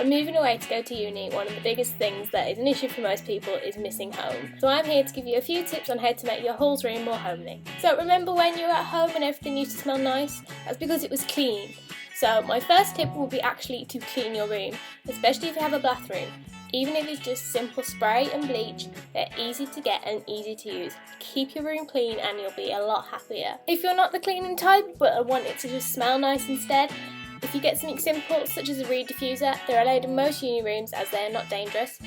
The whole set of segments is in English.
When moving away to go to uni, one of the biggest things that is an issue for most people is missing home. So I'm here to give you a few tips on how to make your Halls room more homely. So remember when you were at home and everything used to smell nice? That's because it was clean. So my first tip will be actually to clean your room, especially if you have a bathroom. Even if it's just simple spray and bleach, they're easy to get and easy to use. Keep your room clean and you'll be a lot happier. If you're not the cleaning type but want it to just smell nice instead, if you get something simple such as a reed diffuser, they're allowed in most uni rooms as they're not dangerous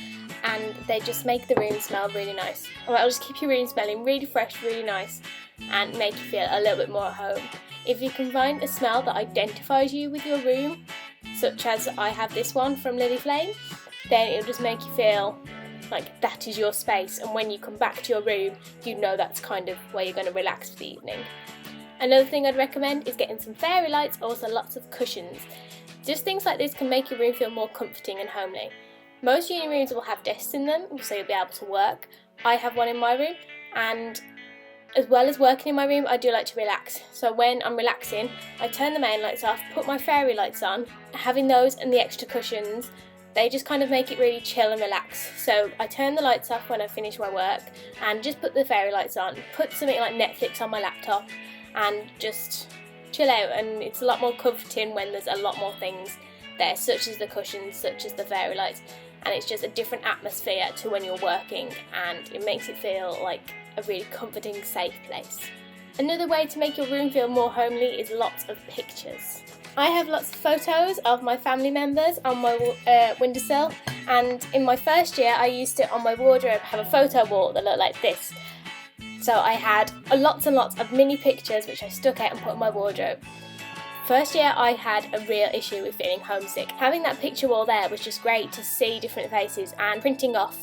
and they just make the room smell really nice. Or it'll just keep your room smelling really fresh, really nice and make you feel a little bit more at home. If you can find a smell that identifies you with your room, such as I have this one from Lily Flame, then it'll just make you feel like that is your space, and when you come back to your room you know that's kind of where you're going to relax for the evening. Another thing I'd recommend is getting some fairy lights, also lots of cushions. Just things like this can make your room feel more comforting and homely. Most uni rooms will have desks in them so you'll be able to work. I have one in my room, and as well as working in my room, I do like to relax. So when I'm relaxing, I turn the main lights off, put my fairy lights on. Having those and the extra cushions, they just kind of make it really chill and relax. So I turn the lights off when I finish my work and just put the fairy lights on, put something like Netflix on my laptop and just chill out, and it's a lot more comforting when there's a lot more things there, such as the cushions, such as the fairy lights, and it's just a different atmosphere to when you're working and it makes it feel like a really comforting, safe place. Another way to make your room feel more homely is lots of pictures. I have lots of photos of my family members on my windowsill, and in my first year I used it on my wardrobe have a photo wall that looked like this. So I had lots and lots of mini pictures which I stuck out and put in my wardrobe. First year I had a real issue with feeling homesick. Having that picture wall there was just great to see different faces and printing off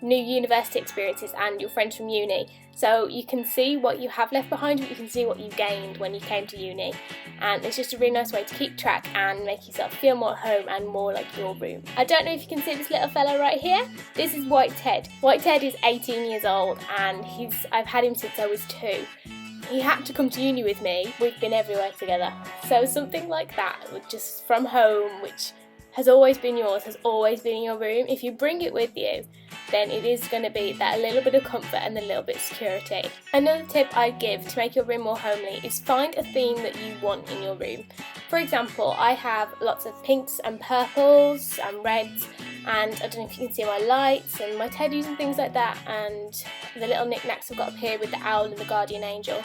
new university experiences and your friends from uni, so you can see what you have left behind, but you can see what you gained when you came to uni, and it's just a really nice way to keep track and make yourself feel more at home and more like your room. I don't know if you can see this little fella right here. This is White Ted. White Ted is 18 years old and I've had him since I was 2. He had to come to uni with me. We've been everywhere together. So something like that, just from home, which has always been yours, has always been in your room, if you bring it with you, then it is going to be that a little bit of comfort and a little bit of security. Another tip I'd give to make your room more homely is find a theme that you want in your room. For example, I have lots of pinks and purples and reds, and I don't know if you can see my lights and my teddies and things like that, and the little knickknacks I've got up here with the owl and the guardian angel.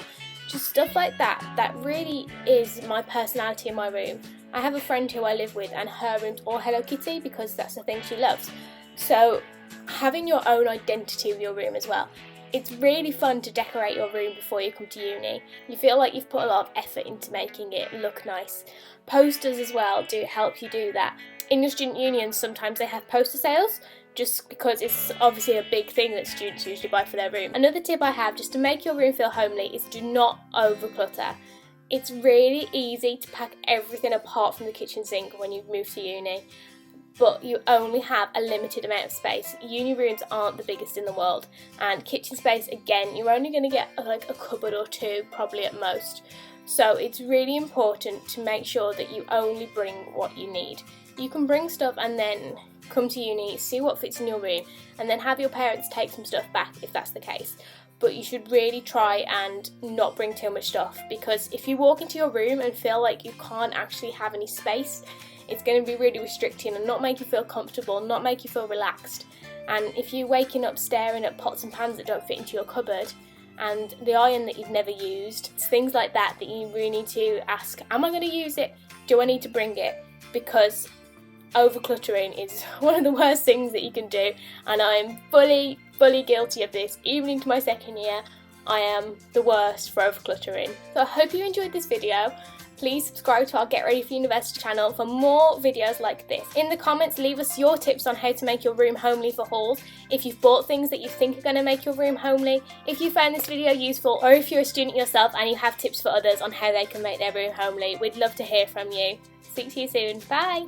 Just stuff like that, that really is my personality in my room. I have a friend who I live with and her room's all Hello Kitty because that's the thing she loves. So having your own identity with your room as well. It's really fun to decorate your room before you come to uni. You feel like you've put a lot of effort into making it look nice. Posters as well do help you do that. In your student unions sometimes they have poster sales, just because it's obviously a big thing that students usually buy for their room. Another tip I have just to make your room feel homely is do not over clutter. It's really easy to pack everything apart from the kitchen sink when you move to uni, but you only have a limited amount of space. Uni rooms aren't the biggest in the world, and kitchen space, again, you're only going to get like a cupboard or two probably at most. So it's really important to make sure that you only bring what you need. You can bring stuff and then come to uni, see what fits in your room, and then have your parents take some stuff back if that's the case. But you should really try and not bring too much stuff, because if you walk into your room and feel like you can't actually have any space, it's going to be really restricting and not make you feel comfortable, not make you feel relaxed. And if you're waking up staring at pots and pans that don't fit into your cupboard, and the iron that you've never used, it's things like that that you really need to ask, am I going to use it? Do I need to bring it? Because over-cluttering is one of the worst things that you can do, and I'm fully guilty of this. Even into my second year, I am the worst for over-cluttering. So I hope you enjoyed this video. Please subscribe to our Get Ready for University channel for more videos like this. In the comments, leave us your tips on how to make your room homely for halls. If you've bought things that you think are going to make your room homely, if you found this video useful, or if you're a student yourself and you have tips for others on how they can make their room homely, we'd love to hear from you. Speak to you soon. Bye!